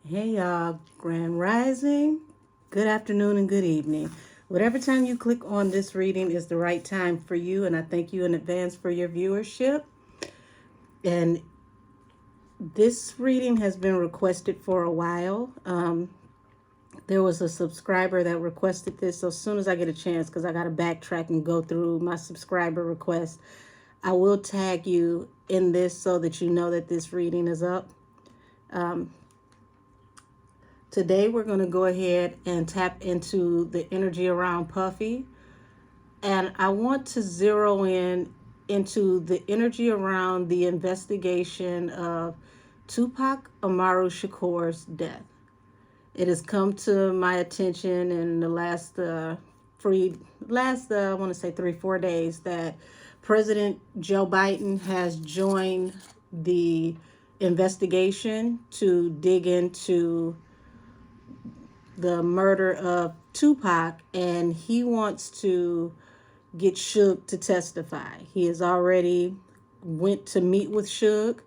Hey y'all, Grand Rising, good afternoon and good evening. Whatever time you click on this reading is the right time for you, and I thank you in advance for your viewership. And this reading has been requested for a while. There was a subscriber that requested this, so as soon as I get a chance, because I got to backtrack and go through my subscriber request, I will tag you in this so that you know that this reading is up. Today we're going to go ahead and tap into the energy around Puffy. And I want to zero in into the energy around the investigation of Tupac Amaru Shakur's death. It has come to my attention in the last I want to say 3-4 days that President Joe Biden has joined the investigation to dig into the murder of Tupac, and he wants to get Suge to testify. He has already went to meet with Suge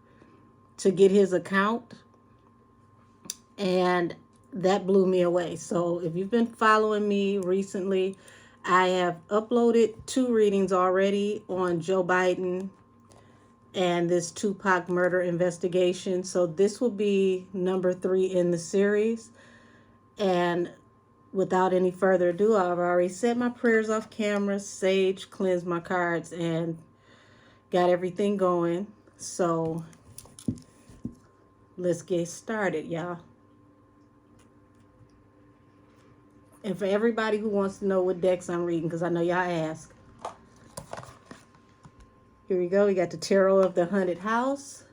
to get his account, and that blew me away. So if you've been following me recently, I have uploaded 2 readings already on Joe Biden and this Tupac murder investigation. So this will be number 3 in the series. And without any further ado, I've already set my prayers off camera, sage, cleansed my cards, and got everything going. So let's get started, y'all. And for everybody who wants to know what decks I'm reading, because I know y'all ask. Here we go. We got the Tarot of the Haunted House.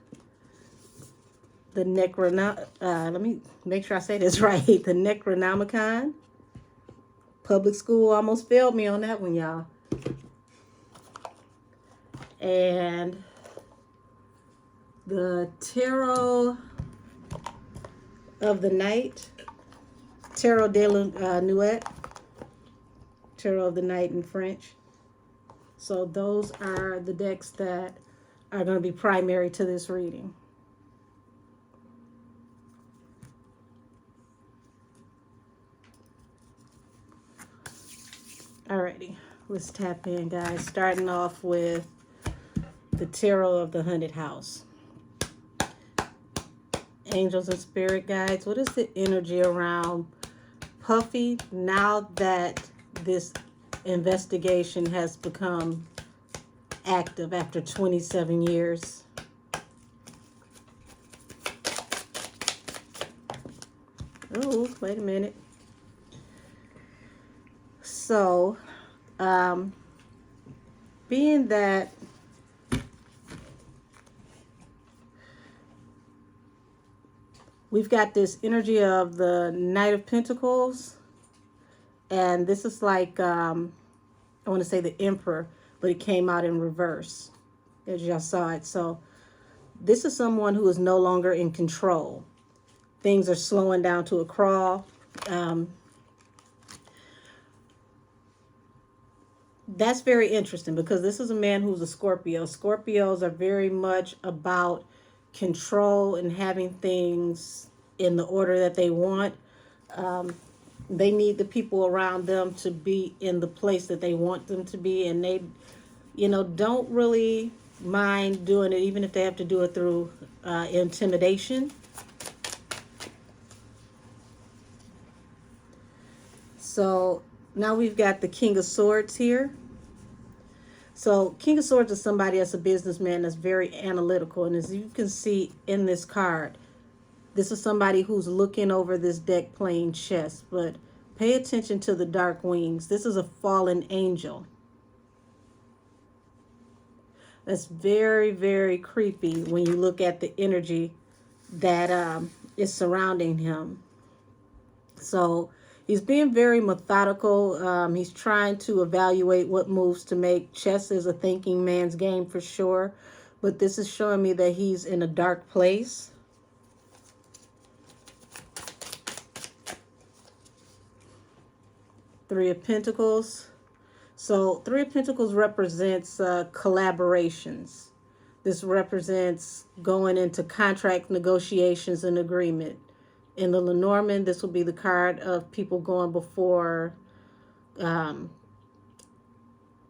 The let me make sure I say this right. The Necronomicon. Public school almost failed me on that one, y'all. And the Tarot of the Night. Tarot de la Nuit. Tarot of the Night in French. So those are the decks that are going to be primary to this reading. Alrighty, let's tap in, guys. Starting off with the Tarot of the Haunted House. Angels and spirit guides, what is the energy around Puffy now that this investigation has become active after 27 years? Oh, wait a minute. So, being that we've got this energy of the Knight of Pentacles, and this is like, I want to say the Emperor, but it came out in reverse, as y'all saw it. So this is someone who is no longer in control. Things are slowing down to a crawl. That's very interesting because this is a man who's a Scorpio. Scorpios are very much about control and having things in the order that they want. They need the people around them to be in the place that they want them to be, and they, don't really mind doing it, even if they have to do it through intimidation. So now we've got the King of Swords here. So King of Swords is somebody that's a businessman that's very analytical. And as you can see in this card, this is somebody who's looking over this deck playing chess. But pay attention to the dark wings. This is a fallen angel. That's very, very creepy when you look at the energy that is surrounding him. So he's being very methodical. He's trying to evaluate what moves to make. Chess is a thinking man's game for sure. But this is showing me that he's in a dark place. Three of Pentacles. So Three of Pentacles represents collaborations. This represents going into contract negotiations and agreement. In the Lenormand, this will be the card of people going before, I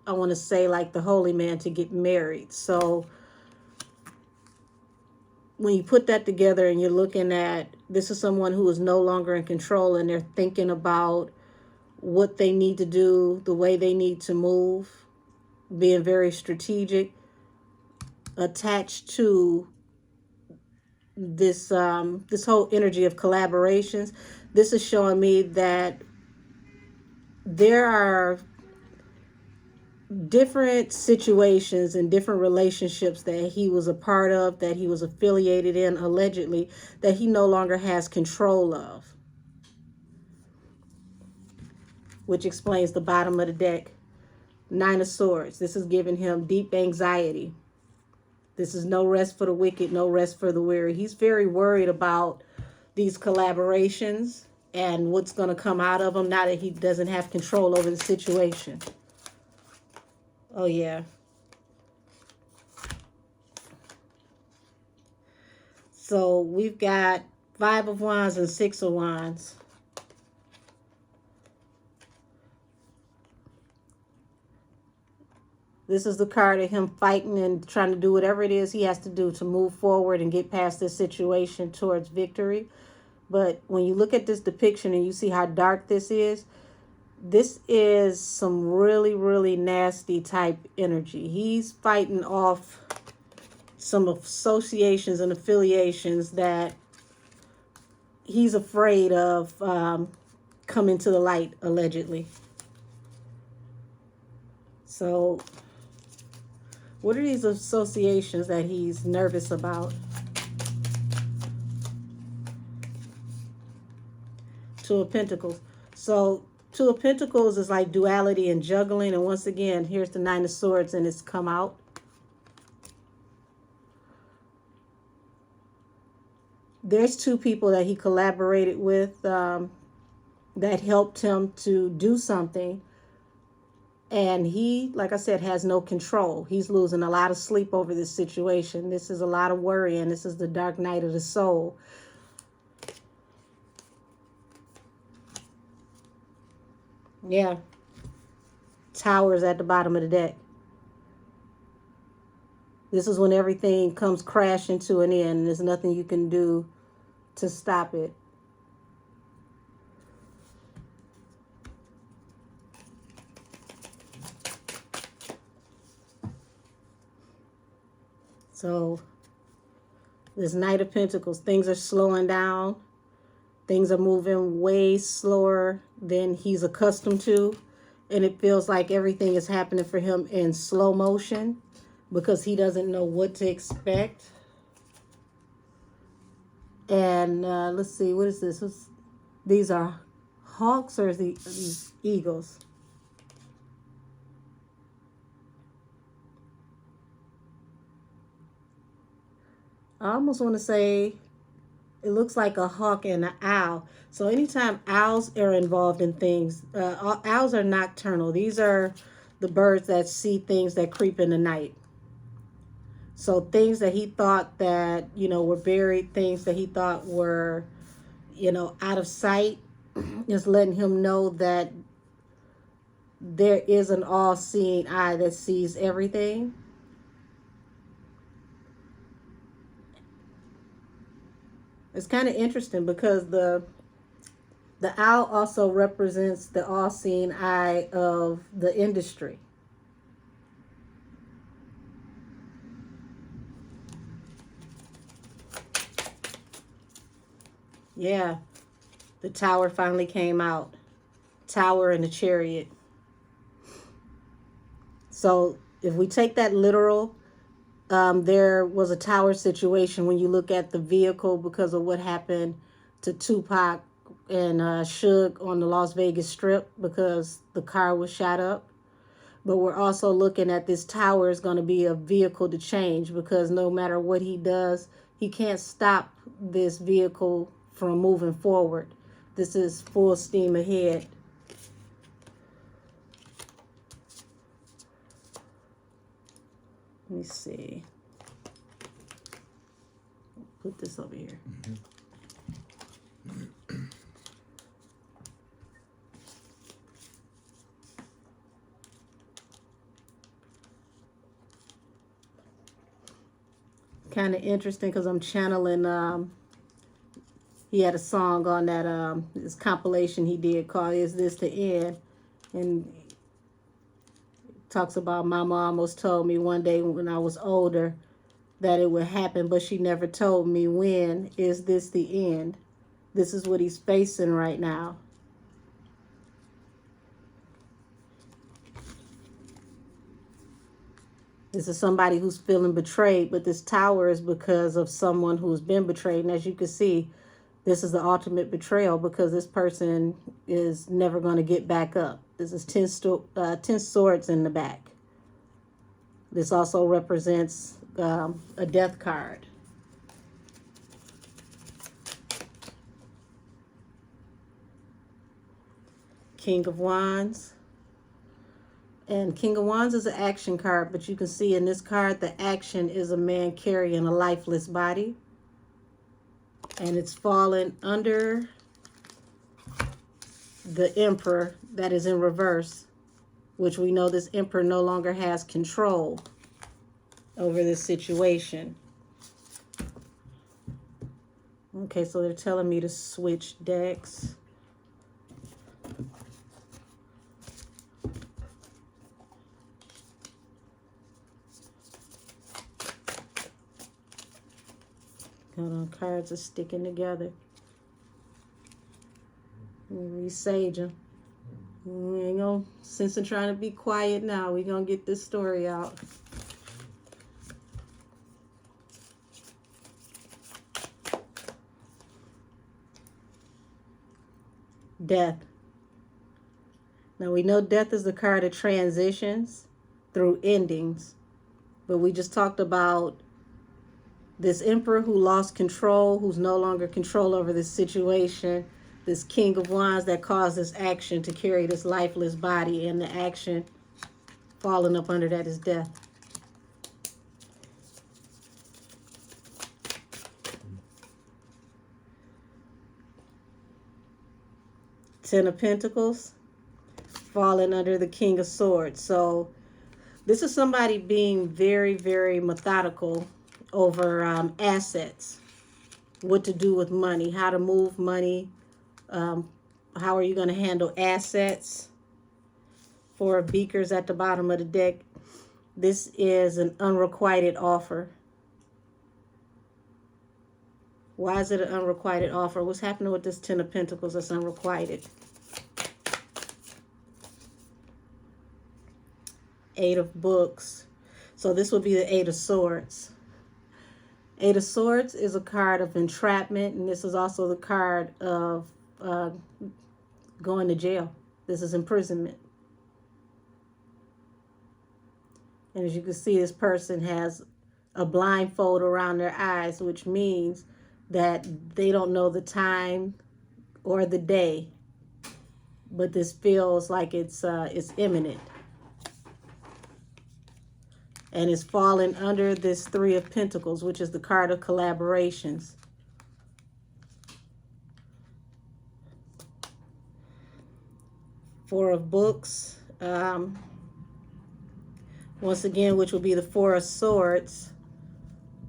want to say like the holy man, to get married. So when you put that together and you're looking at, this is someone who is no longer in control, and they're thinking about what they need to do, the way they need to move, being very strategic, attached to this this whole energy of collaborations. This is showing me that there are different situations and different relationships that he was a part of, that he was affiliated in, allegedly, that he no longer has control of, which explains the bottom of the deck. Nine of Swords. This is giving him deep anxiety. This is no rest for the wicked, no rest for the weary. He's very worried about these collaborations and what's going to come out of them now that he doesn't have control over the situation. Oh, yeah. So we've got 5 of Wands and 6 of Wands. This is the card of him fighting and trying to do whatever it is he has to do to move forward and get past this situation towards victory. But when you look at this depiction and you see how dark this is some really, really nasty type energy. He's fighting off some associations and affiliations that he's afraid of coming to the light, allegedly. So what are these associations that he's nervous about? Two of Pentacles. So Two of Pentacles is like duality and juggling. And once again, here's the Nine of Swords and it's come out. There's two people that he collaborated with that helped him to do something. And he, like I said, has no control. He's losing a lot of sleep over this situation. This is a lot of worry, and this is the dark night of the soul. Yeah. Towers at the bottom of the deck. This is when everything comes crashing to an end, and there's nothing you can do to stop it. So this Knight of Pentacles, things are slowing down. Things are moving way slower than he's accustomed to. And it feels like everything is happening for him in slow motion because he doesn't know what to expect. And let's see, what is this? These are hawks or is these eagles? I almost want to say it looks like a hawk and an owl. So anytime owls are involved in things, owls are nocturnal. These are the birds that see things that creep in the night. So things that he thought that, were buried, things that he thought were, out of sight, just letting him know that there is an all-seeing eye that sees everything. It's kind of interesting because the owl also represents the all-seeing eye of the industry. Yeah, the Tower finally came out. Tower and the Chariot. So if we take that literal, there was a tower situation when you look at the vehicle because of what happened to Tupac and Suge on the Las Vegas Strip because the car was shot up. But we're also looking at this tower is going to be a vehicle to change because no matter what he does, he can't stop this vehicle from moving forward. This is full steam ahead. Let me see. Put this over here. kind of interesting because I'm channeling. He had a song on that this compilation he did called "Is This the End?" and talks about my mom almost told me one day when I was older that it would happen, but she never told me when. Is this the end? This is what he's facing right now. This is somebody who's feeling betrayed, but this tower is because of someone who's been betrayed. And as you can see, this is the ultimate betrayal because this person is never going to get back up. This is 10 swords in the back. This also represents a death card. King of Wands. And King of Wands is an action card, but you can see in this card, the action is a man carrying a lifeless body. And it's fallen under the Emperor that is in reverse, which we know this Emperor no longer has control over this situation. Okay, so they're telling me to switch decks. Hold on, cards are sticking together. Resage them. We ain't gonna, since I'm trying to be quiet now, we're gonna get this story out. Death. Now we know death is the card of transitions through endings, but we just talked about this Emperor who lost control, who's no longer control over this situation. This King of Wands that caused this action to carry this lifeless body, and the action falling up under that is death. Ten of Pentacles falling under the King of Swords. So this is somebody being very, very methodical over assets, what to do with money, how to move money, how are you going to handle assets. Four of Beakers at the bottom of the deck. This is an unrequited offer. Why is it an unrequited offer? What's happening with this Ten of Pentacles that's unrequited? Eight of Books. So this would be the Eight of Swords. Eight of Swords is a card of entrapment, and this is also the card of going to jail. This is imprisonment. And as you can see, this person has a blindfold around their eyes, which means that they don't know the time or the day, but this feels like it's imminent. And it's fallen under this Three of Pentacles, which is the card of collaborations. Four of Books. Once again, which will be the Four of Swords.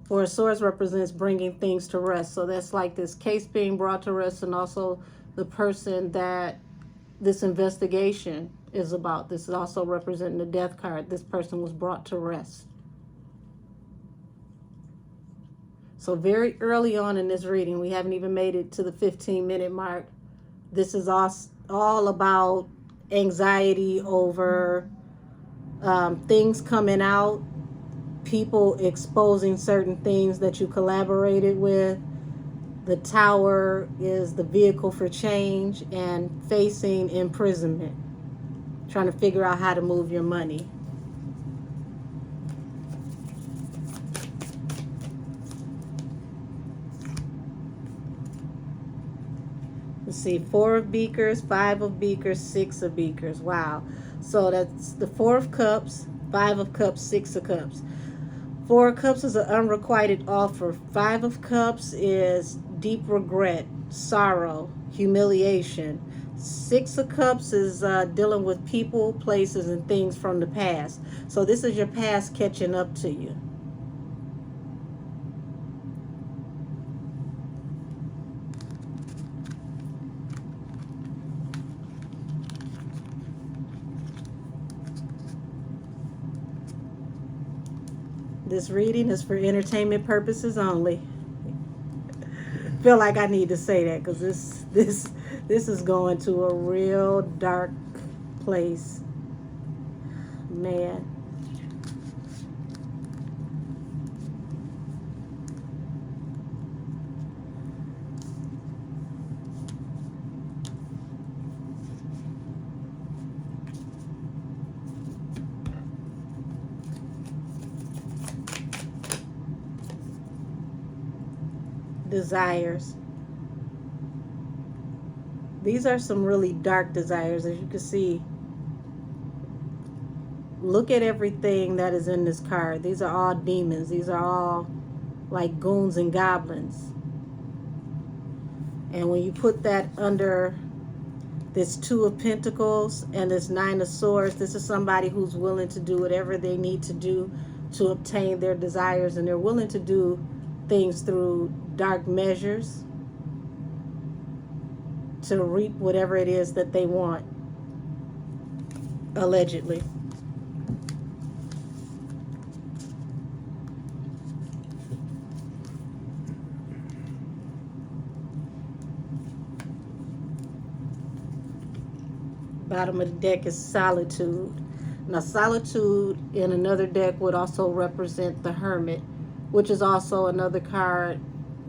Four of Swords represents bringing things to rest. So that's like this case being brought to rest, and also the person that this investigation is about. This is also representing the Death card. This person was brought to rest. So very early on in this reading, we haven't even made it to the 15-minute mark. This is all about anxiety over things coming out, people exposing certain things that you collaborated with. The Tower is the vehicle for change and facing imprisonment, trying to figure out how to move your money. Let's see, Four of Beakers, Five of Beakers, Six of Beakers. Wow. So that's the Four of Cups, Five of Cups, Six of Cups. Four of Cups is an unrequited offer. Five of Cups is deep regret, sorrow, humiliation. Six of Cups is dealing with people, places, and things from the past. So this is your past catching up to you. This reading is for entertainment purposes only. Feel like I need to say that because this is going to a real dark place, man. Desires. These are some really dark desires, as you can see. Look at everything that is in this card. These are all demons. These are all like goons and goblins. And when you put that under this Two of Pentacles and this Nine of Swords, this is somebody who's willing to do whatever they need to do to obtain their desires, and they're willing to do things through dark measures to reap whatever it is that they want, allegedly. Bottom of the deck is Solitude. Now, Solitude in another deck would also represent the Hermit, which is also another card.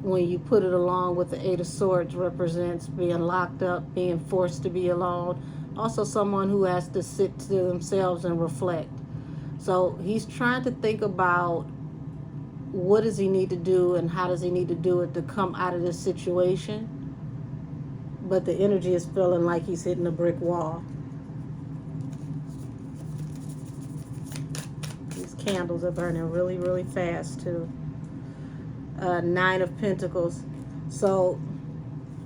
When you put it along with the Eight of Swords, represents being locked up, being forced to be alone. Also someone who has to sit to themselves and reflect. So he's trying to think about what does he need to do and how does he need to do it to come out of this situation. But the energy is feeling like he's hitting a brick wall. These candles are burning really, really fast too. Nine of Pentacles. So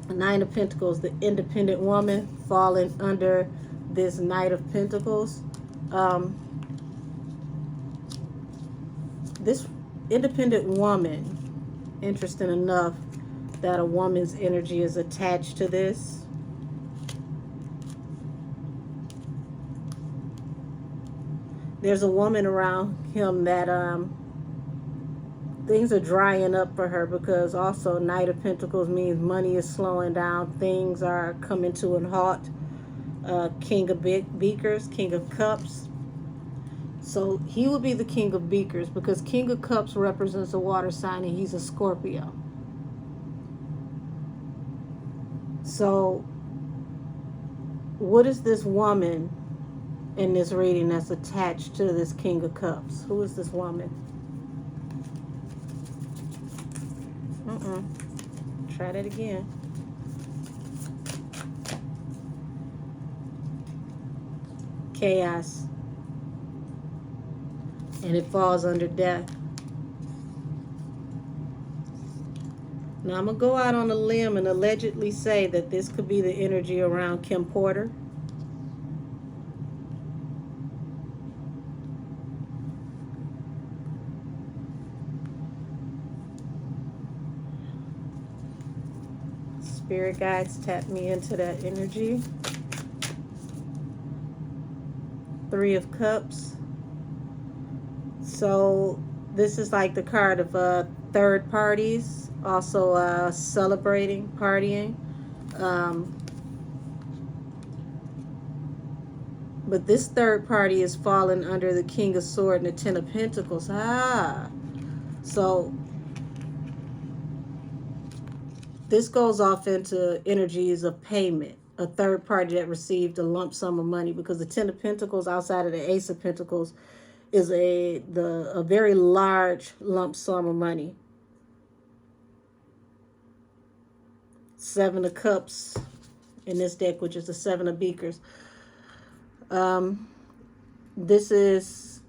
Nine of Pentacles, the independent woman falling under this Knight of Pentacles. This independent woman, interesting enough that a woman's energy is attached to this. There's a woman around him that things are drying up for her, because also Knight of Pentacles means money is slowing down. Things are coming to a halt. King of Beakers, King of Cups. So he would be the King of Beakers because King of Cups represents a water sign and he's a Scorpio. So what is this woman in this reading that's attached to this King of Cups? Who is this woman? Try that again. Chaos. And it falls under death. Now I'm going to go out on a limb and allegedly say that this could be the energy around Kim Porter. Spirit guides, tap me into that energy. Three of Cups. So this is like the card of third parties, also celebrating, partying. But this third party is falling under the King of Swords and the Ten of Pentacles. So this goes off into energies of payment. A third party that received a lump sum of money, because the Ten of Pentacles outside of the Ace of Pentacles is a very large lump sum of money. Seven of Cups in this deck, which is the Seven of Beakers. This is,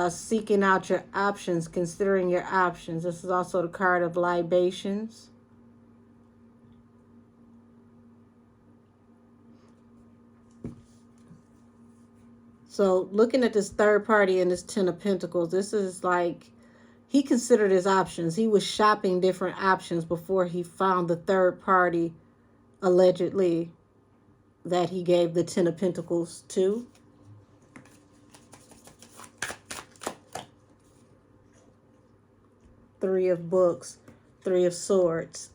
seeking out your options, considering your options. This is also the card of libations. So looking at this third party and this Ten of Pentacles, this is like he considered his options. He was shopping different options before he found the third party, allegedly, that he gave the Ten of Pentacles to. Three of Books, Three of Swords.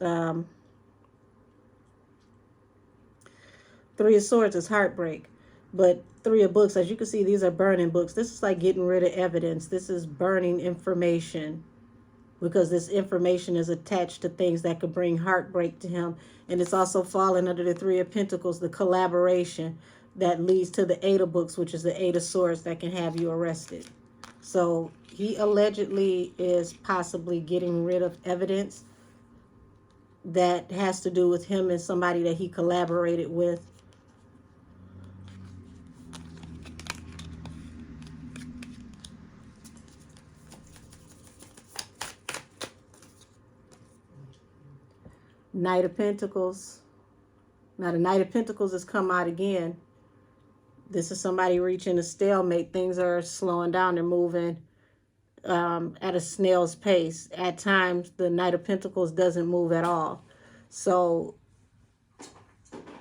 Three of Swords is heartbreak, but Three of Books, as you can see, these are burning books. This is like getting rid of evidence. This is burning information, because this information is attached to things that could bring heartbreak to him. And it's also falling under the Three of Pentacles, the collaboration that leads to the Eight of Books, which is the Eight of Swords that can have you arrested. So he allegedly is possibly getting rid of evidence that has to do with him and somebody that he collaborated with. Knight of Pentacles. Now the Knight of Pentacles has come out again. This is somebody reaching a stalemate. Things are slowing down. They're moving at a snail's pace. At times, the Knight of Pentacles doesn't move at all. So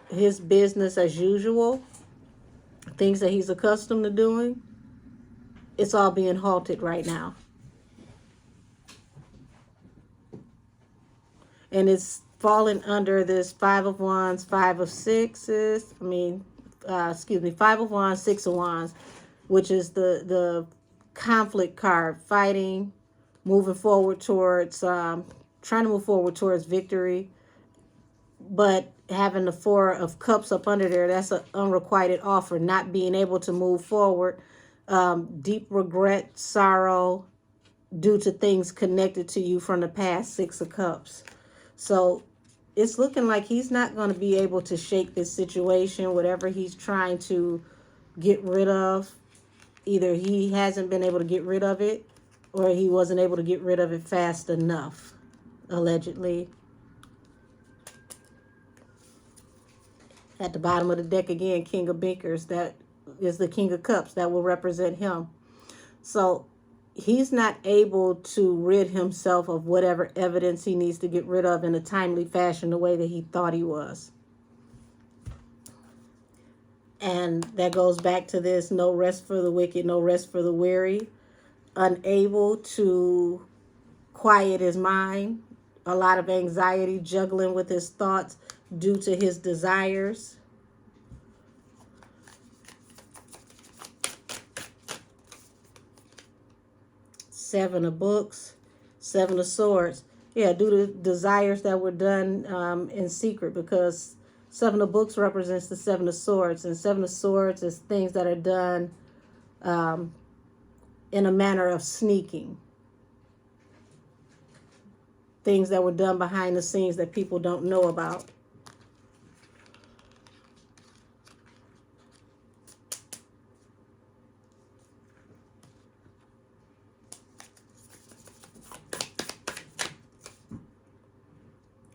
his business as usual, things that he's accustomed to doing, it's all being halted right now. And it's falling under this Five of Wands, Five of Sixes. Five of Wands, Six of Wands, which is the conflict card, fighting, moving forward towards, trying to move forward towards victory, but having the Four of Cups up under there, that's an unrequited offer, not being able to move forward, deep regret, sorrow, due to things connected to you from the past, Six of Cups. So it's looking like he's not going to be able to shake this situation, whatever he's trying to get rid of. Either he hasn't been able to get rid of it, or he wasn't able to get rid of it fast enough, allegedly. At the bottom of the deck again, King of Beakers, that is the King of Cups, that will represent him. So he's not able to rid himself of whatever evidence he needs to get rid of in a timely fashion, the way that he thought he was. And that goes back to this: no rest for the wicked, no rest for the weary. Unable to quiet his mind. A lot of anxiety, juggling with his thoughts due to his desires. Seven of Books, Seven of Swords. Yeah, due to desires that were done in secret, because Seven of Books represents the Seven of Swords, and Seven of Swords is things that are done in a manner of sneaking. Things that were done behind the scenes that people don't know about.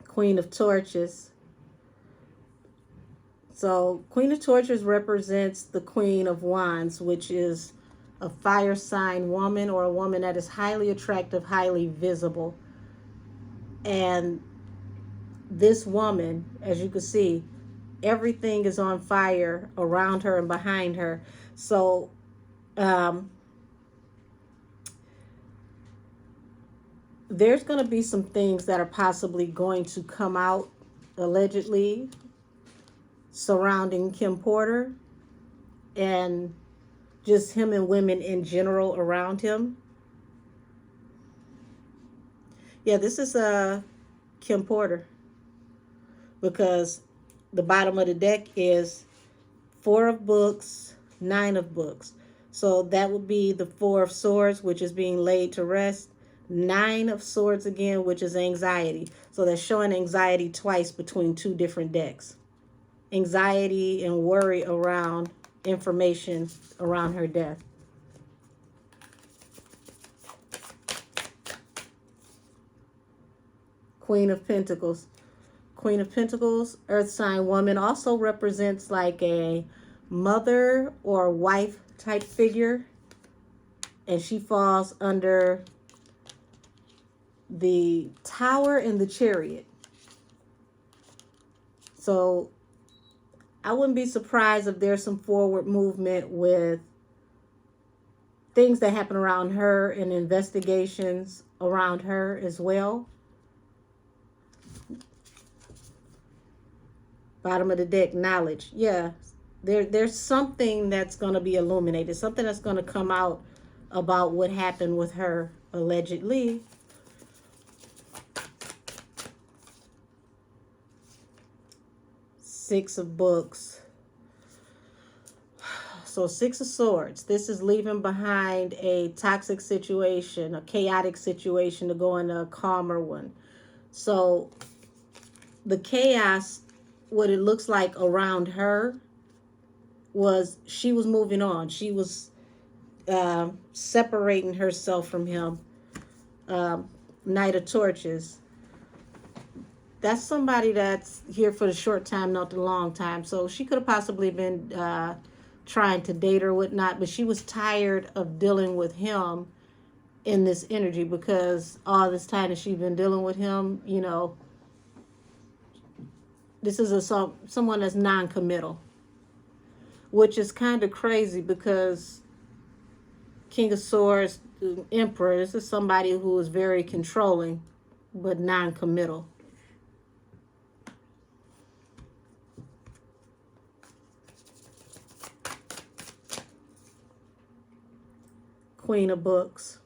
Queen of Torches. So Queen of Torches represents the Queen of Wands, which is a fire sign woman, or a woman that is highly attractive, highly visible. And this woman, as you can see, everything is on fire around her and behind her. So there's going to be some things that are possibly going to come out, allegedly, surrounding Kim Porter and just him and women in general around him. Yeah, this is Kim Porter, because the bottom of the deck is Four of Books, Nine of Books. So that would be the Four of Swords, which is being laid to rest. Nine of Swords again, which is anxiety. So that's showing anxiety twice between two different decks. Anxiety and worry around information around her death. Queen of Pentacles. Queen of Pentacles, earth sign woman, also represents like a mother or wife type figure. And she falls under the Tower and the Chariot. So I wouldn't be surprised if there's some forward movement with things that happen around her and investigations around her as well. Bottom of the deck, knowledge. Yeah, there's something that's going to be illuminated, something that's going to come out about what happened with her allegedly. Six of books. So Six of Swords. This is leaving behind a toxic situation, a chaotic situation, to go into a calmer one. So the chaos, what it looks like around her, was she was moving on. She was separating herself from him. Knight of Torches. That's somebody that's here for the short time, not the long time. So she could have possibly been trying to date or whatnot, but she was tired of dealing with him in this energy, because all this time that she's been dealing with him, you know, this is someone that's non-committal, which is kind of crazy because King of Swords, Emperor, this is somebody who is very controlling but non-committal. Queen of Books.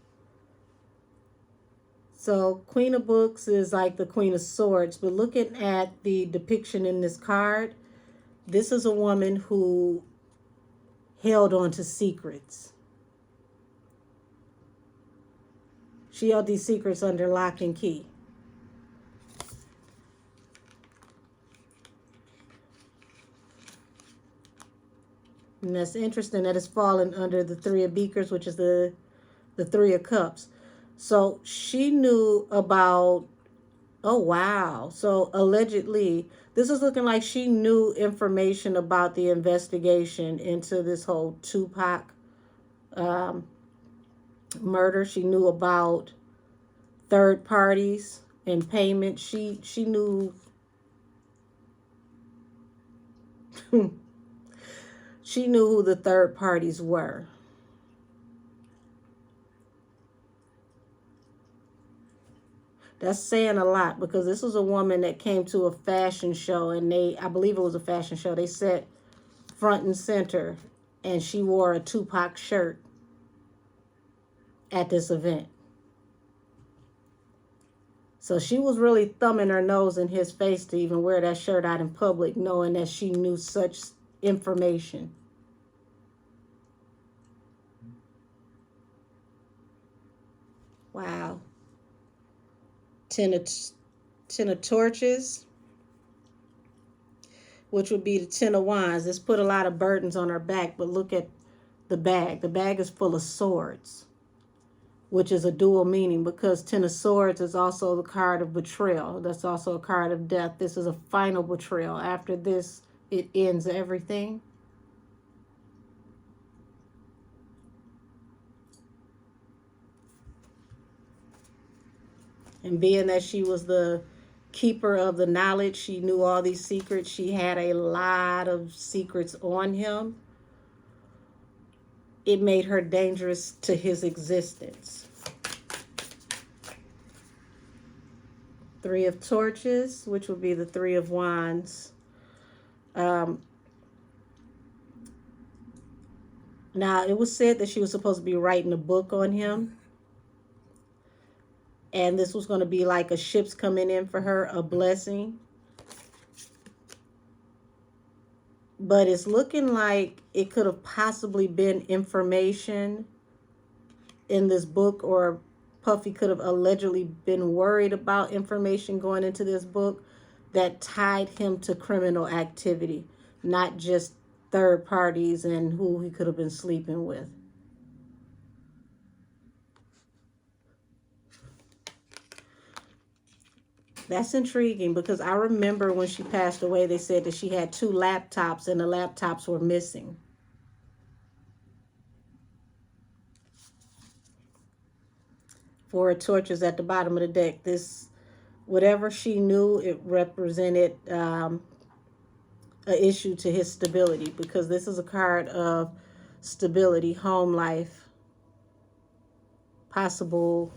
So Queen of Books is like the Queen of Swords, but looking at the depiction in this card, this is a woman who held on to secrets. She held these secrets under lock and key. And that's interesting that it's fallen under the Three of Beakers, which is the Three of Cups. So she knew about, oh wow. So allegedly, this is looking like she knew information about the investigation into this whole Tupac murder. She knew about third parties and payment. She knew she knew who the third parties were. That's saying a lot, because this was a woman that came to a fashion show, and I believe it was a fashion show. They sat front and center, and she wore a Tupac shirt at this event. So she was really thumbing her nose in his face to even wear that shirt out in public, knowing that she knew such information. Wow. Ten of Torches, which would be the Ten of Wands. This put a lot of burdens on her back, but look at the bag. The bag is full of swords, which is a dual meaning, because Ten of Swords is also the card of betrayal. That's also a card of death. This is a final betrayal. After this, it ends everything. And being that she was the keeper of the knowledge, she knew all these secrets. She had a lot of secrets on him. It made her dangerous to his existence. Three of Torches, which would be the Three of Wands. Now, it was said that she was supposed to be writing a book on him. And this was going to be like a ship's coming in for her, a blessing. But it's looking like it could have possibly been information in this book, or Puffy could have allegedly been worried about information going into this book that tied him to criminal activity, not just third parties and who he could have been sleeping with. That's intriguing, because I remember when she passed away, they said that she had 2 laptops and the laptops were missing. Four of Torches at the bottom of the deck. This, whatever she knew, it represented an issue to his stability, because this is a card of stability, home life, possible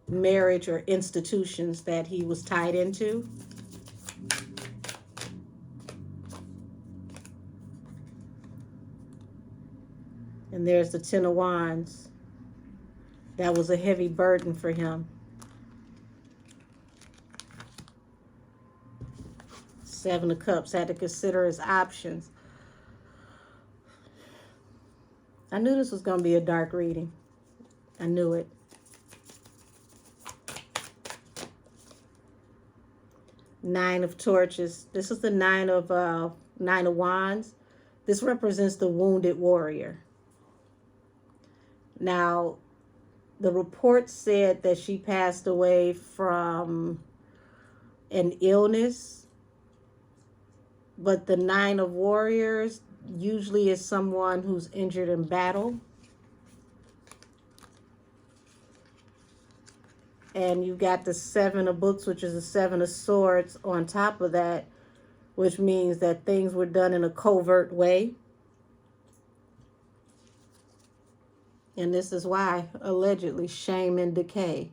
marriage or institutions that he was tied into. And there's the Ten of Wands. That was a heavy burden for him. Seven of Cups, had to consider his options. I knew this was going to be a dark reading. I knew it. Nine of Torches. This is the Nine of Wands. This represents the wounded warrior. Now, the report said that she passed away from an illness, but the Nine of Warriors usually is someone who's injured in battle. And you got the Seven of Books, which is the Seven of Swords on top of that, which means that things were done in a covert way. And this is why, allegedly, shame and decay.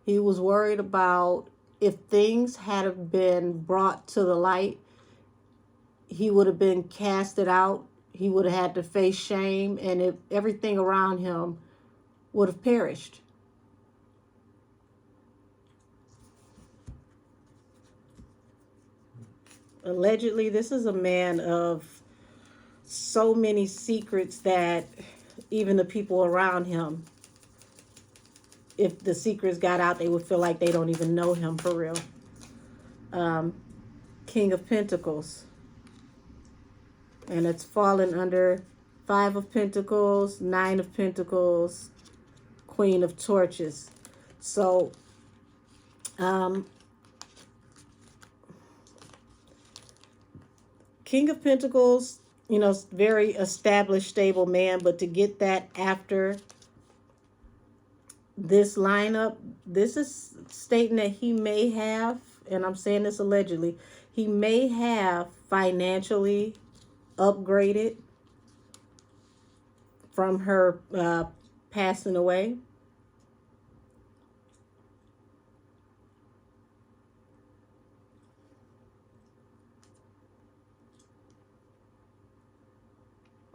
He was worried about if things had been brought to the light, he would have been casted out. He would have had to face shame, and everything around him would have perished. Allegedly, this is a man of so many secrets that even the people around him, if the secrets got out, they would feel like they don't even know him for real. King of Pentacles. And it's fallen under Five of Pentacles, Nine of Pentacles, Queen of Torches. So, King of Pentacles, you know, very established, stable man, but to get that after this lineup, this is stating that he may have, and I'm saying this allegedly, he may have financially upgraded from her passing away.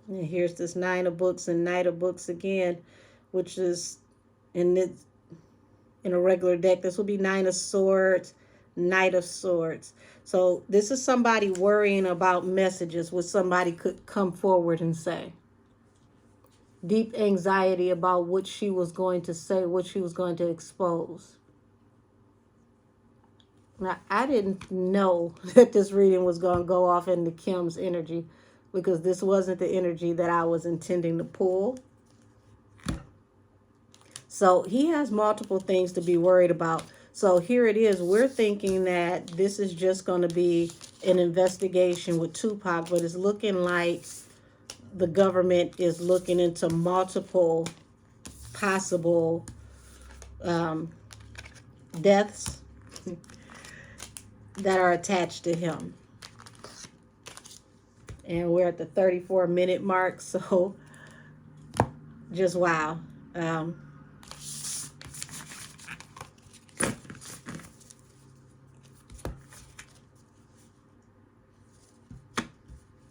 And here's this Nine of Books and Knight of Books again, which is in a regular deck. This will be Nine of Swords, Knight of Swords. So this is somebody worrying about messages, what somebody could come forward and say. Deep anxiety about what she was going to say, what she was going to expose. Now, I didn't know that this reading was going to go off into Kim's energy, because this wasn't the energy that I was intending to pull. So he has multiple things to be worried about. So here it is. We're thinking that this is just going to be an investigation with Tupac, but it's looking like the government is looking into multiple possible deaths that are attached to him. And we're at the 34-minute mark, so just wow.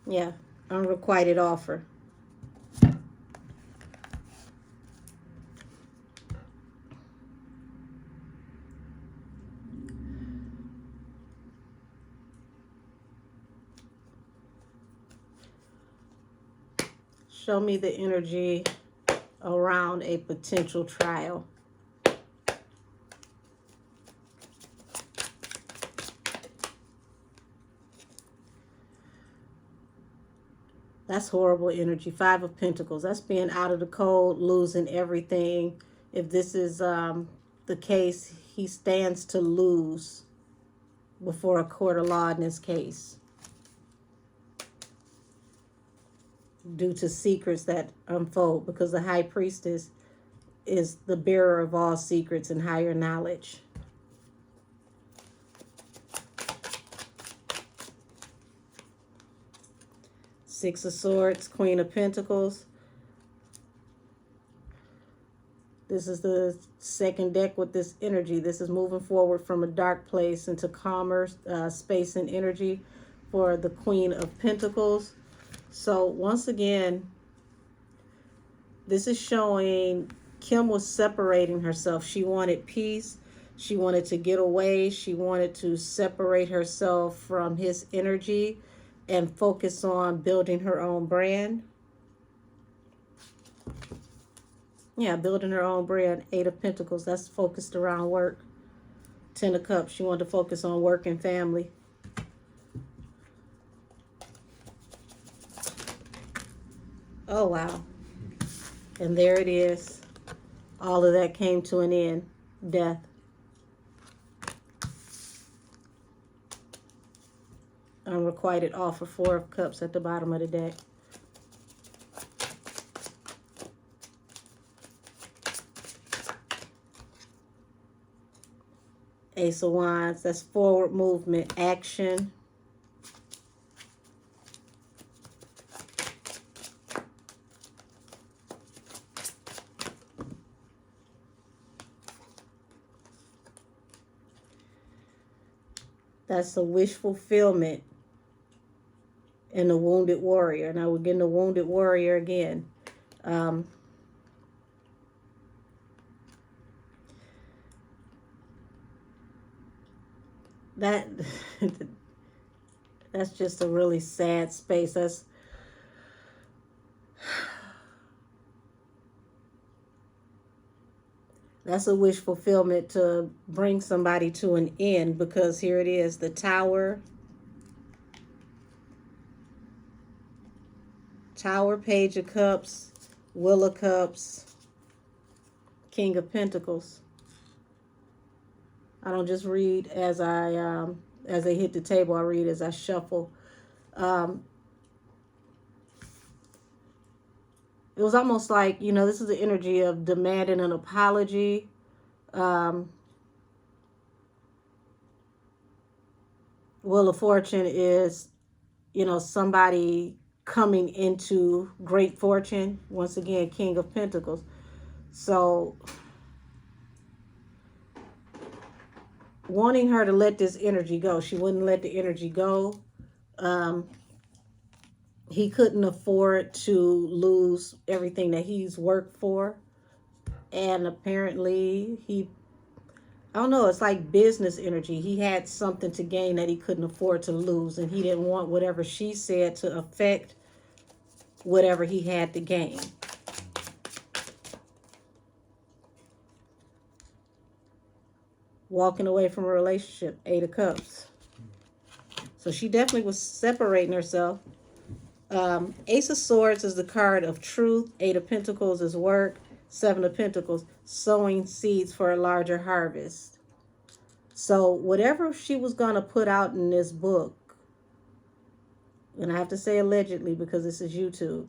Yeah, unrequited offer. Show me the energy around a potential trial. That's horrible energy. Five of Pentacles. That's being out of the cold, losing everything. If this is the case, he stands to lose before a court of law in this case, due to secrets that unfold, because the High Priestess is the bearer of all secrets and higher knowledge. Six of Swords, Queen of Pentacles. This is the second deck with this energy. This is moving forward from a dark place into calmer space and energy for the Queen of Pentacles. So once again, this is showing Kim was separating herself. She wanted peace. She wanted to get away. She wanted to separate herself from his energy and focus on building her own brand. Yeah, building her own brand. Eight of Pentacles. That's focused around work. Ten of Cups. She wanted to focus on work and family. Oh, wow. And there it is. All of that came to an end. Death. Unrequited offer. Four of Cups at the bottom of the deck. Ace of Wands. That's forward movement. Action. That's a wish fulfillment in the Wounded Warrior. Now we're getting the Wounded Warrior again. That that's just a really sad space. That's a wish fulfillment to bring somebody to an end, because here it is, the Tower. Tower, Page of Cups, Wheel of Cups, King of Pentacles. I don't just read as I hit the table. I read as I shuffle. It was almost like, you know, this is the energy of demanding an apology. Wheel of Fortune is, you know, somebody coming into great fortune. Once again, King of Pentacles. So wanting her to let this energy go. She wouldn't let the energy go. He couldn't afford to lose everything that he's worked for. And apparently I don't know, it's like business energy. He had something to gain that he couldn't afford to lose. And he didn't want whatever she said to affect whatever he had to gain. Walking away from a relationship. Eight of Cups. So she definitely was separating herself. Ace of Swords is the card of truth. Eight of Pentacles is work. Seven of Pentacles, sowing seeds for a larger harvest. So whatever she was going to put out in this book, and I have to say allegedly because this is YouTube,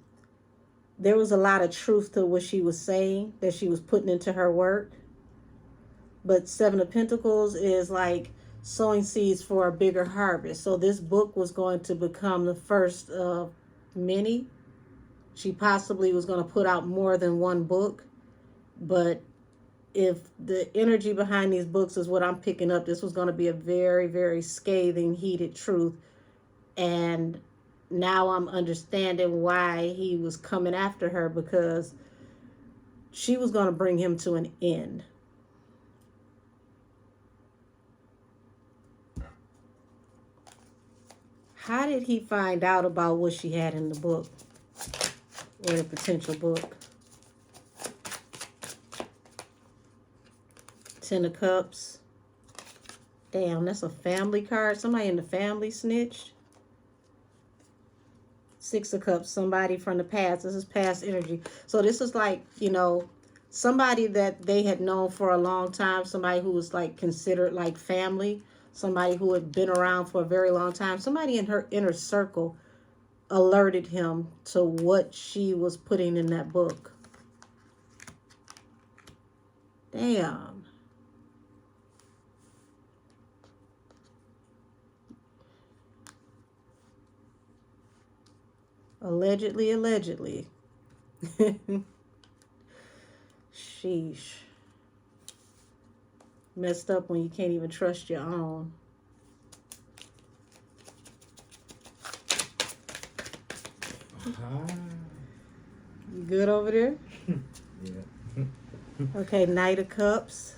there was a lot of truth to what she was saying that she was putting into her work. But Seven of Pentacles is like sowing seeds for a bigger harvest. So this book was going to become the first of many. She possibly was going to put out more than one book. But if the energy behind these books is what I'm picking up, this was going to be a very, very scathing, heated truth. And now I'm understanding why he was coming after her, because she was going to bring him to an end. How did he find out about what she had in the book? Or the potential book? Ten of Cups. Damn, that's a family card. Somebody in the family snitched. Six of Cups. Somebody from the past. This is past energy. So this is like, you know, somebody that they had known for a long time. Somebody who was like considered like family. Somebody who had been around for a very long time. Somebody in her inner circle alerted him to what she was putting in that book. Damn. Allegedly. Sheesh. Messed up when you can't even trust your own. You good over there? Yeah. Okay, Knight of Cups.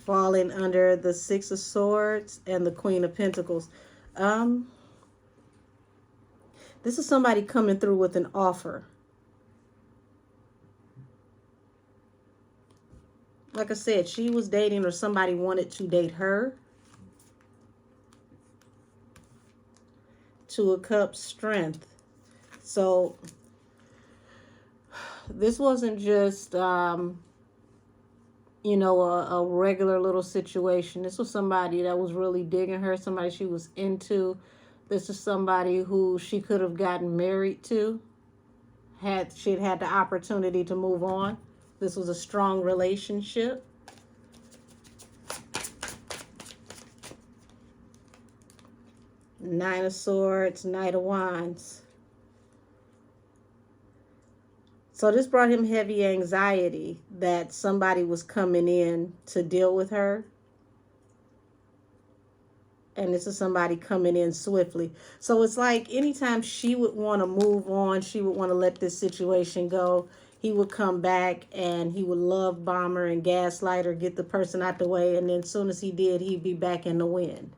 Falling under the Six of Swords and the Queen of Pentacles. This is somebody coming through with an offer. Like I said, she was dating or somebody wanted to date her. Two of Cups, strength. So this wasn't just, a regular little situation. This was somebody that was really digging her, somebody she was into. This is somebody who she could have gotten married to. She'd had the opportunity to move on. This was a strong relationship. Nine of Swords, Knight of Wands. So this brought him heavy anxiety that somebody was coming in to deal with her. And this is somebody coming in swiftly. So it's like anytime she would want to move on, she would want to let this situation go, he would come back and he would love bomb her and gaslight her, get the person out the way. And then as soon as he did, he'd be back in the wind.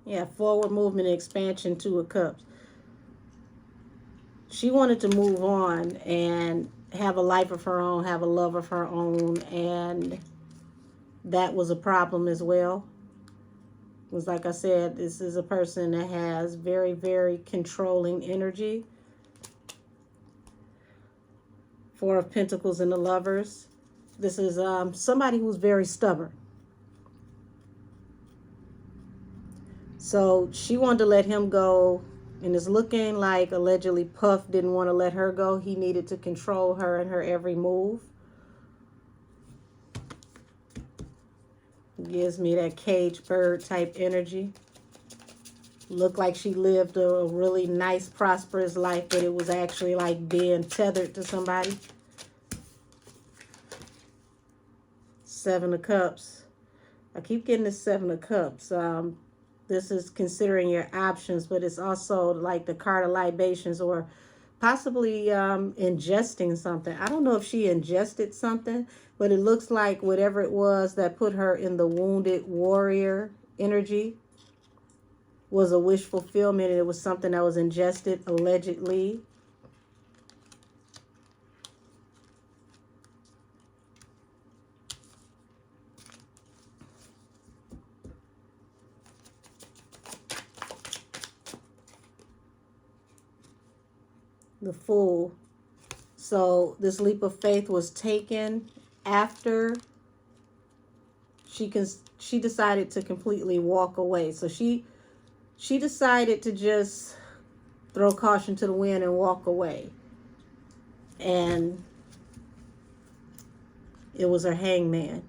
Yeah, forward movement and expansion, Two of Cups. She wanted to move on and have a life of her own, have a love of her own, and that was a problem as well. It was like I said, this is a person that has very, very controlling energy. Four of Pentacles and the Lovers. This is somebody who's very stubborn. So she wanted to let him go, and it's looking like allegedly Puff didn't want to let her go. He needed to control her and her every move. Gives me that cage bird type energy. Looked like she lived a really nice, prosperous life, but it was actually like being tethered to somebody. Seven of Cups. I keep getting this Seven of Cups. This is considering your options, but it's also like the card of libations or possibly ingesting something. I don't know if she ingested something, but it looks like whatever it was that put her in the wounded warrior energy was a wish fulfillment. It was something that was ingested allegedly. The Fool. So this leap of faith was taken after she decided to completely walk away. So she decided to just throw caution to the wind and walk away. And it was her hangman.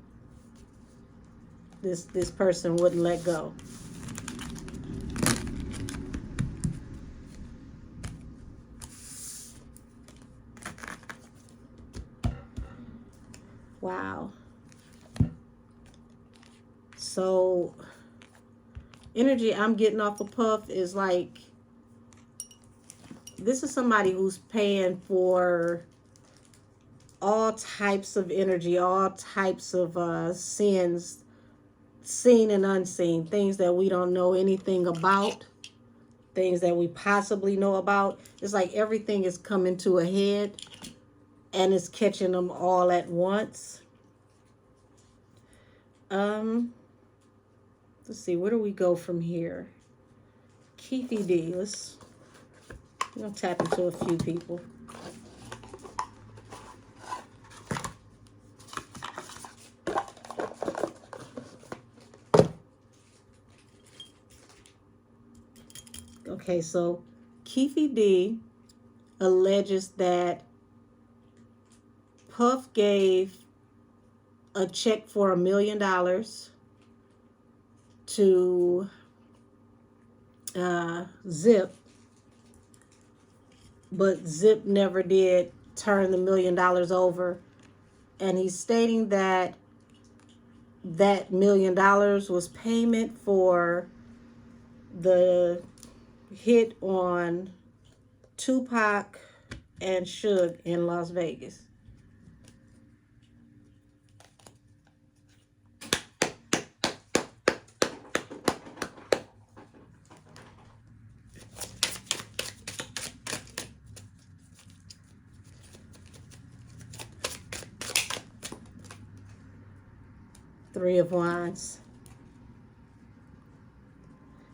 This person wouldn't let go. Wow. So energy I'm getting off of Puff is like, this is somebody who's paying for all types of energy, all types of sins, seen and unseen, things that we don't know anything about, things that we possibly know about. It's like everything is coming to a head and it's catching them all at once. Let's see, where do we go from here? Keefy D. We're going to tap into a few people. Okay, so Keefy D alleges that Puff gave a check for $1 million to Zip, but Zip never did turn the $1 million over. And he's stating that that $1 million was payment for the hit on Tupac and Suge in Las Vegas. Three of Wands.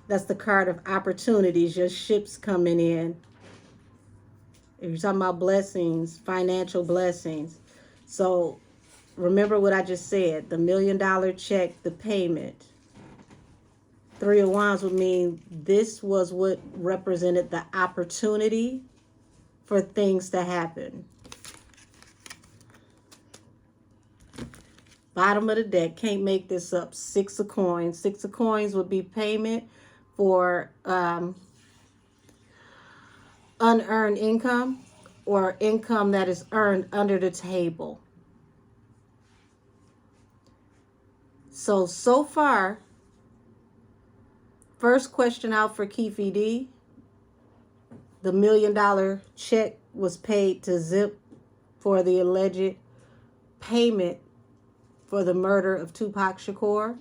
That's the card of opportunities, your ships coming in. If you're talking about blessings, financial blessings. So remember what I just said, the $1 million check, the payment. Three of Wands would mean this was what represented the opportunity for things to happen. Bottom of the deck, can't make this up. Six of Coins. Six of Coins would be payment for unearned income or income that is earned under the table. So far, first question out for Keefe D. The $1 million check was paid to Zip for the alleged payment for the murder of Tupac Shakur.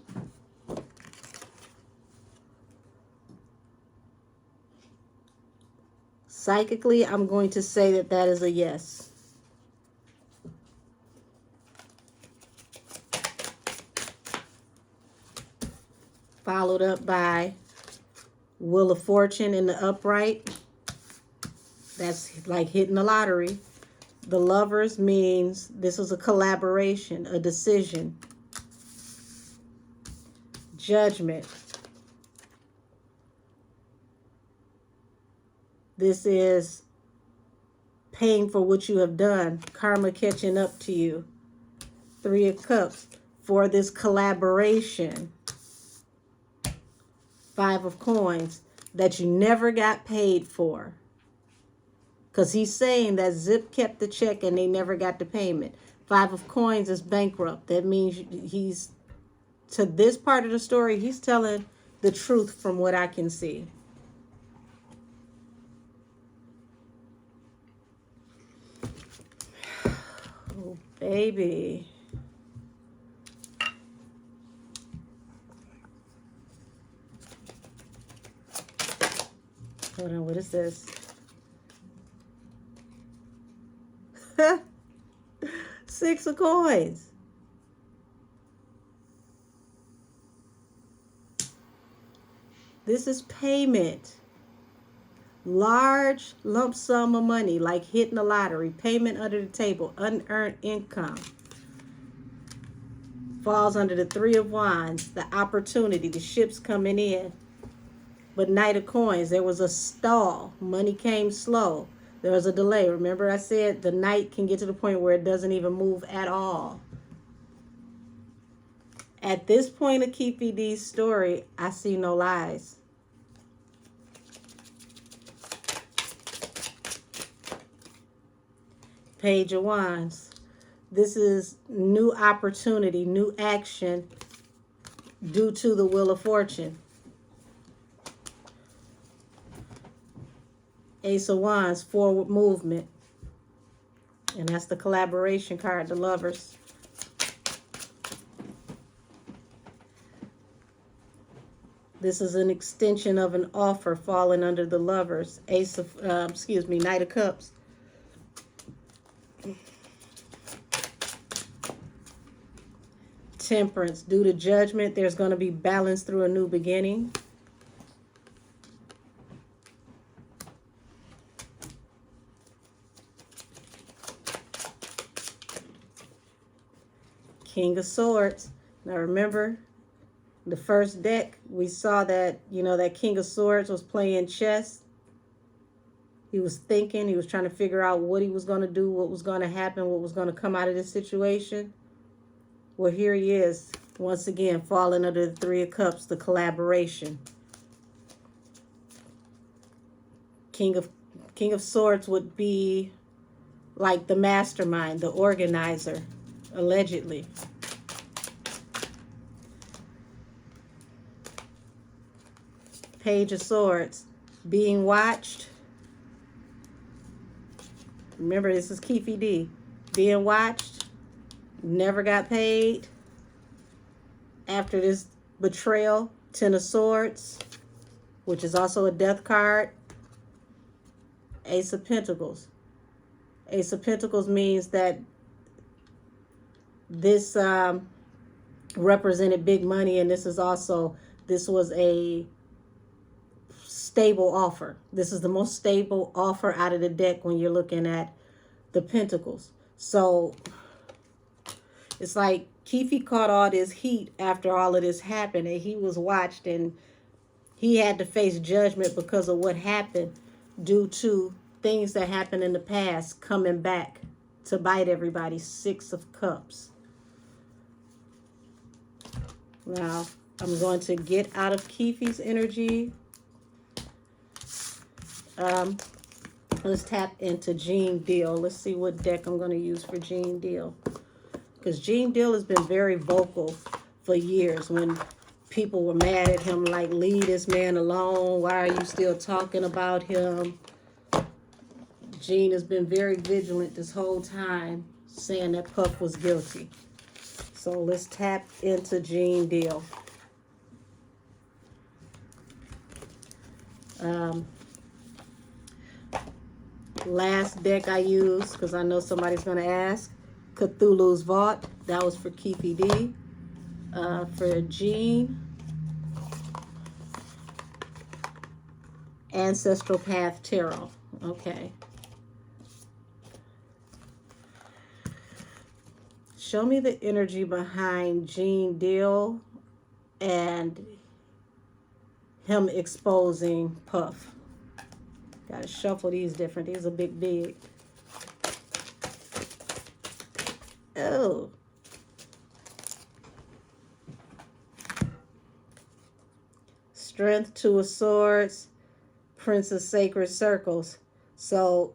Psychically, I'm going to say that that is a yes. Followed up by Wheel of Fortune in the upright. That's like hitting the lottery. The Lovers means this is a collaboration, a decision. Judgment. This is paying for what you have done. Karma catching up to you. Three of Cups for this collaboration. Five of Coins that you never got paid for. Because he's saying that Zip kept the check and they never got the payment. Five of Coins is bankrupt. That means he's, to this part of the story, he's telling the truth from what I can see. Oh, baby. Hold on, what is this? Six of Coins. This is payment. Large lump sum of money, like hitting the lottery. Payment under the table. Unearned income. Falls under the Three of Wands. The opportunity. The ships coming in. But Knight of Coins, there was a stall. Money came slow. There was a delay. Remember I said the Knight can get to the point where it doesn't even move at all. At this point of Keefe D's story, I see no lies. Page of Wands. This is new opportunity, new action due to the Wheel of Fortune. Ace of Wands, forward movement. And that's the collaboration card, the Lovers. This is an extension of an offer falling under the Lovers. Knight of Cups. Temperance. Due to judgment, there's going to be balance through a new beginning. King of Swords. Now remember, the first deck, we saw that, that King of Swords was playing chess. He was thinking, he was trying to figure out what he was going to do, what was going to happen, what was going to come out of this situation. Well, here he is. Once again, falling under the Three of Cups, the collaboration. King of Swords would be like the mastermind, the organizer, allegedly. Page of Swords, being watched. Remember, this is Keefe D. Being watched, never got paid. After this betrayal, Ten of Swords, which is also a death card. Ace of Pentacles. Ace of Pentacles means that this represented big money, and this was a stable offer. This is the most stable offer out of the deck when you're looking at the Pentacles. So it's like Keefe caught all this heat after all of this happened, and he was watched, and he had to face judgment because of what happened due to things that happened in the past coming back to bite everybody. Six of Cups. Now, I'm going to get out of Keefe's energy. Let's tap into Gene Deal. Let's see what deck I'm going to use for Gene Deal. Because Gene Deal has been very vocal for years when people were mad at him, like, leave this man alone. Why are you still talking about him? Gene has been very vigilant this whole time, saying that Puff was guilty. So let's tap into Gene Deal. Last deck I used, because I know somebody's going to ask, Cthulhu's Vault. That was for Keefe D. For Gene, Ancestral Path Tarot. Okay. Show me the energy behind Gene Deal and him exposing Puff. Gotta shuffle these different. These are big. Oh. Strength, Two of Swords, Prince of Sacred Circles. So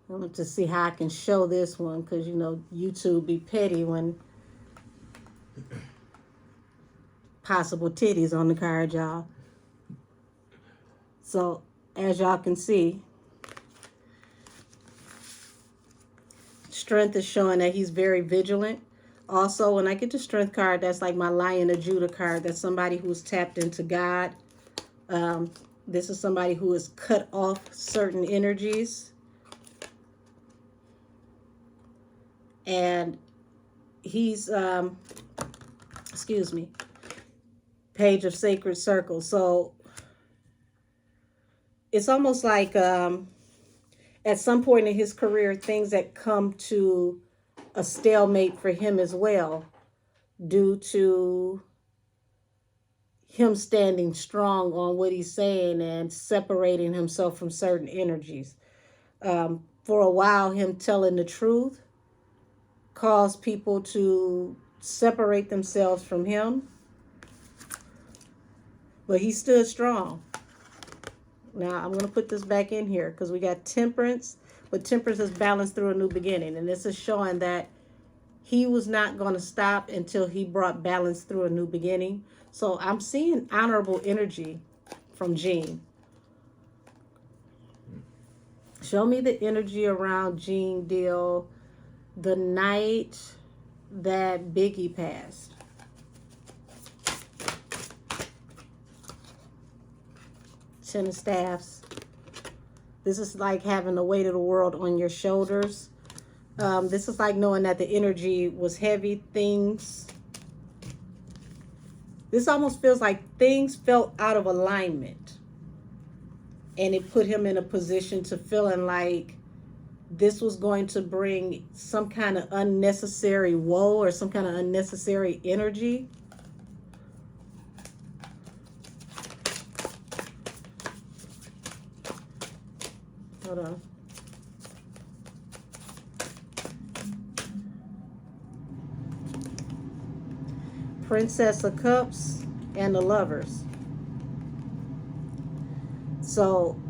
I want to see how I can show this one, because you know YouTube be petty when possible titties on the card, y'all. So as y'all can see, Strength is showing that he's very vigilant. Also, when I get the Strength card, that's like my Lion of Judah card. That's somebody who's tapped into God. This is somebody who has cut off certain energies. And he's, excuse me, Page of Sacred Circles. So it's almost like at some point in his career, things that come to a stalemate for him as well, due to him standing strong on what he's saying and separating himself from certain energies. For a while, him telling the truth caused people to separate themselves from him, but he stood strong. Now, I'm going to put this back in here because we got Temperance, but Temperance is balanced through a new beginning. And this is showing that he was not going to stop until he brought balance through a new beginning. So I'm seeing honorable energy from Gene. Show me the energy around Gene Deal the night that Biggie passed. Ten of Staffs. This is like having the weight of the world on your shoulders. This is like knowing that the energy was heavy. This almost feels like things felt out of alignment. And it put him in a position to feeling like this was going to bring some kind of unnecessary woe or some kind of unnecessary energy. Hold on. Princess of Cups, and the Lovers. So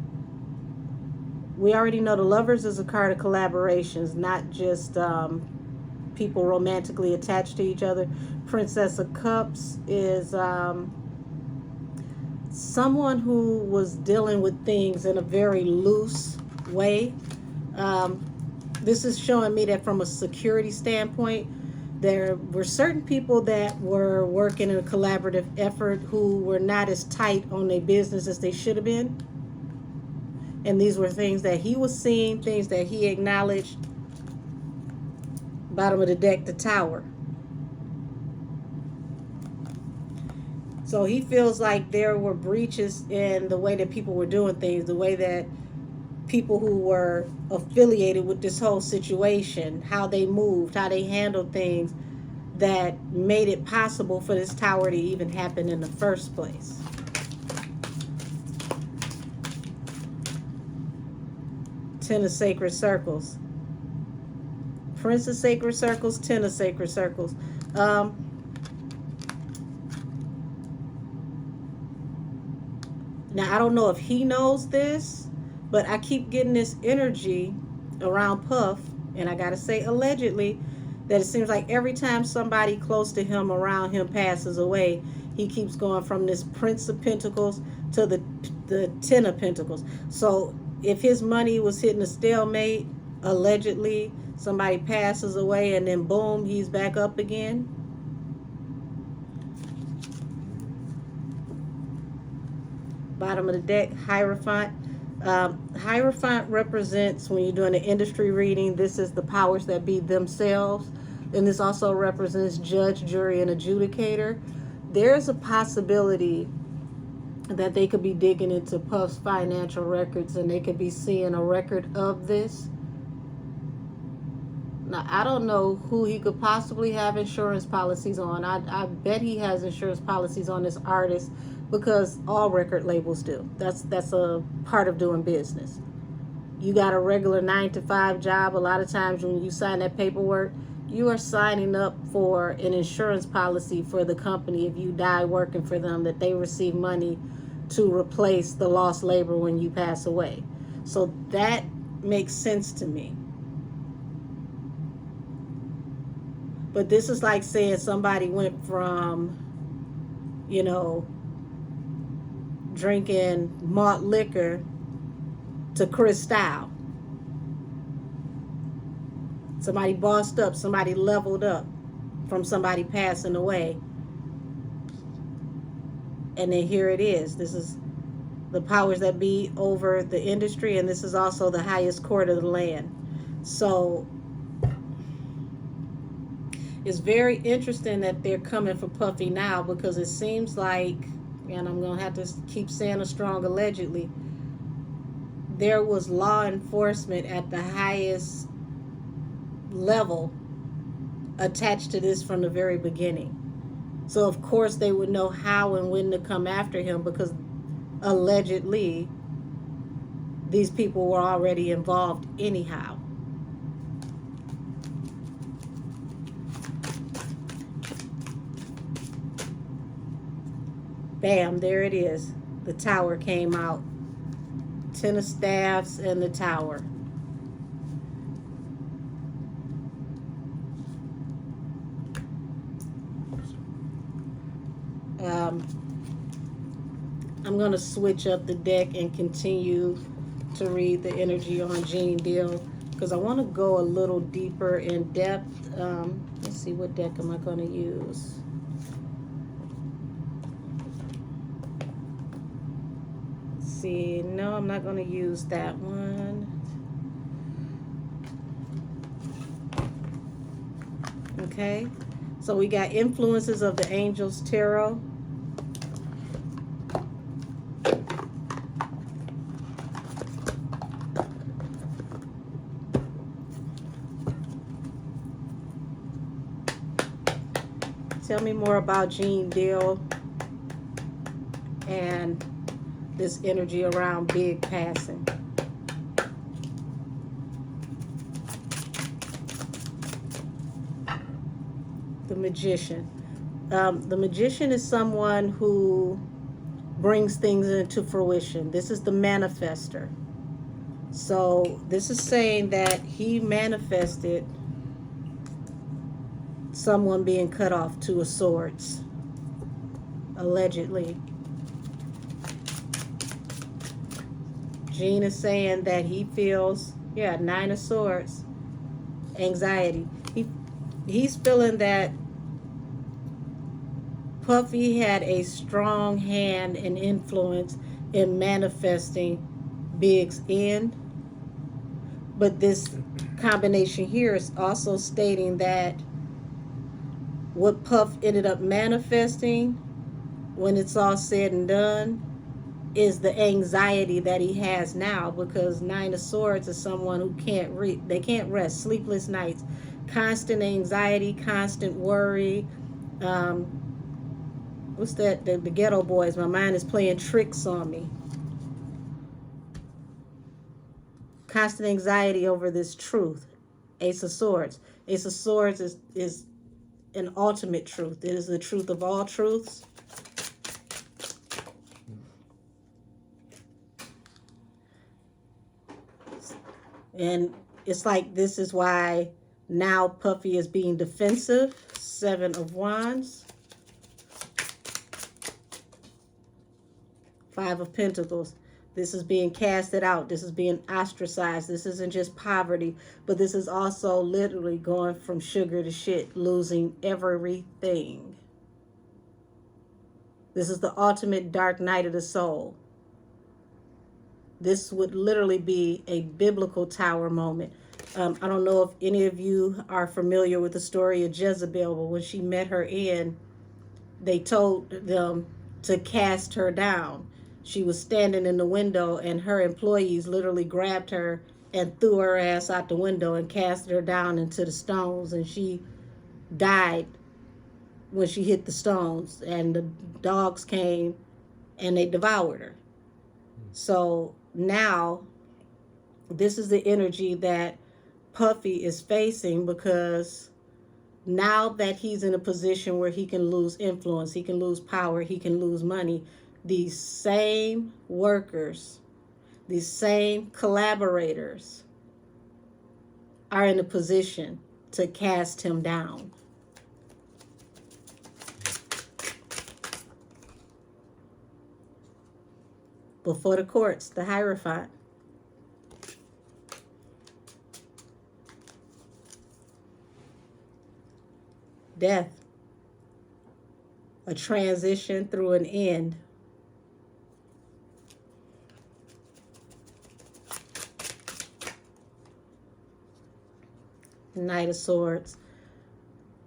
we already know the Lovers is a card of collaborations, not just people romantically attached to each other. Princess of Cups is someone who was dealing with things in a very loose way. Um, this is showing me that from a security standpoint, there were certain people that were working in a collaborative effort who were not as tight on their business as they should have been. And these were things that he was seeing, things that he acknowledged. Bottom of the deck, the Tower. So he feels like there were breaches in the way that people were doing things, the way that people who were affiliated with this whole situation, how they moved, how they handled things, that made it possible for this tower to even happen in the first place. Ten of Sacred Circles. Prince of Sacred Circles, Ten of Sacred Circles. Now, I don't know if he knows this, but I keep getting this energy around Puff, and I gotta say allegedly, that it seems like every time somebody close to him, around him, passes away, he keeps going from this Prince of Pentacles to the Ten of Pentacles. So if his money was hitting a stalemate, allegedly, somebody passes away, and then boom, he's back up again. Bottom of the deck, Hierophant. Hierophant represents, when you're doing an industry reading, this is the powers that be themselves. And this also represents judge, jury, and adjudicator. There's a possibility that they could be digging into Puff's financial records and they could be seeing a record of this. Now, I don't know who he could possibly have insurance policies on. I bet he has insurance policies on this artist, because all record labels do. That's a part of doing business. You got a regular 9-to-5 job. A lot of times when you sign that paperwork, you are signing up for an insurance policy for the company if you die working for them, that they receive money to replace the lost labor when you pass away. So that makes sense to me. But this is like saying somebody went from, drinking malt liquor to Cristal. Somebody bossed up, somebody leveled up from somebody passing away. And then here it is. This is the powers that be over the industry, and this is also the highest court of the land. So it's very interesting that they're coming for Puffy now, because it seems like, and I'm going to have to keep saying a strong allegedly, there was law enforcement at the highest level attached to this from the very beginning. So of course they would know how and when to come after him, because allegedly these people were already involved anyhow. Bam, there it is. The Tower came out. Ten of Staffs and the Tower. I'm going to switch up the deck and continue to read the energy on Gene Deal, because I want to go a little deeper in depth. Let's see, what deck am I going to use? See, no, I'm not going to use that one. Okay, so we got Influences of the Angels Tarot. Tell me more about Gene Deal and this energy around big passing. The Magician. The magician is someone who brings things into fruition. This is the manifester. So this is saying that he manifested someone being cut off, two of swords, allegedly. Gene is saying that he feels, yeah, nine of swords, anxiety. He's feeling that Puffy had a strong hand and influence in manifesting Big's end. But this combination here is also stating that what Puff ended up manifesting, when it's all said and done, is the anxiety that he has now, because Nine of Swords is someone who they can't rest, sleepless nights, constant anxiety, constant worry. Um, what's that? The Ghetto Boys. My mind is playing tricks on me. Constant anxiety over this truth. Ace of Swords. Ace of Swords is an ultimate truth. It is the truth of all truths. And it's like this is why now Puffy is being defensive. Seven of Wands. Five of Pentacles. This is being casted out. This is being ostracized. This isn't just poverty, but this is also literally going from sugar to shit, losing everything. This is the ultimate dark night of the soul. This would literally be a biblical tower moment. I don't know if any of you are familiar with the story of Jezebel, but when she met her end, they told them to cast her down. She was standing in the window, and her employees literally grabbed her and threw her ass out the window and cast her down into the stones, and she died when she hit the stones, and the dogs came and they devoured her. So now this is the energy that Puffy is facing, because now that he's in a position where he can lose influence, he can lose power, he can lose money, these same workers, these same collaborators are in a position to cast him down. Before the courts, the Hierophant. Death. A transition through an end. Knight of Swords.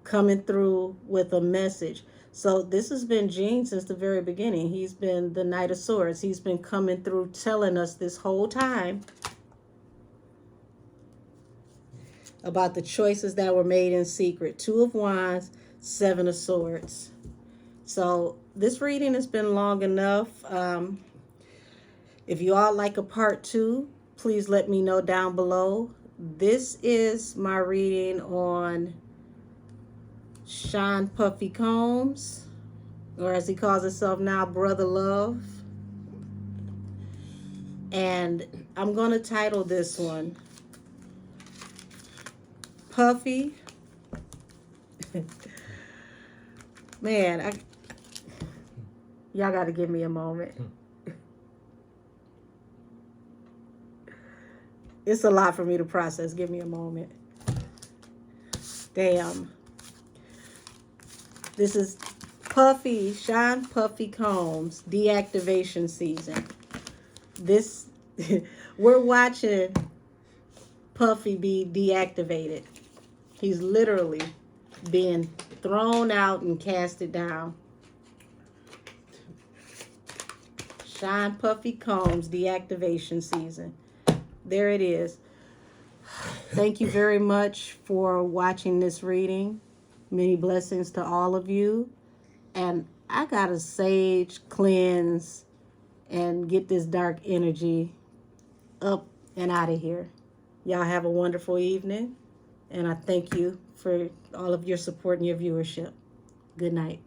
Coming through with a message. So this has been Gene since the very beginning. He's been the Knight of Swords. He's been coming through telling us this whole time about the choices that were made in secret. Two of Wands, Seven of Swords. So this reading has been long enough. If you all like a part 2, please let me know down below. This is my reading on Sean Puffy Combs, or as he calls himself now, Brother Love. And I'm going to title this one Puffy. Man, y'all got to give me a moment. It's a lot for me to process. Give me a moment. Damn. This is Puffy, Sean Puffy Combs, deactivation season. This, we're watching Puffy be deactivated. He's literally being thrown out and casted down. Sean Puffy Combs, deactivation season. There it is. Thank you very much for watching this reading. Many blessings to all of you. And I got to sage, cleanse, and get this dark energy up and out of here. Y'all have a wonderful evening. And I thank you for all of your support and your viewership. Good night.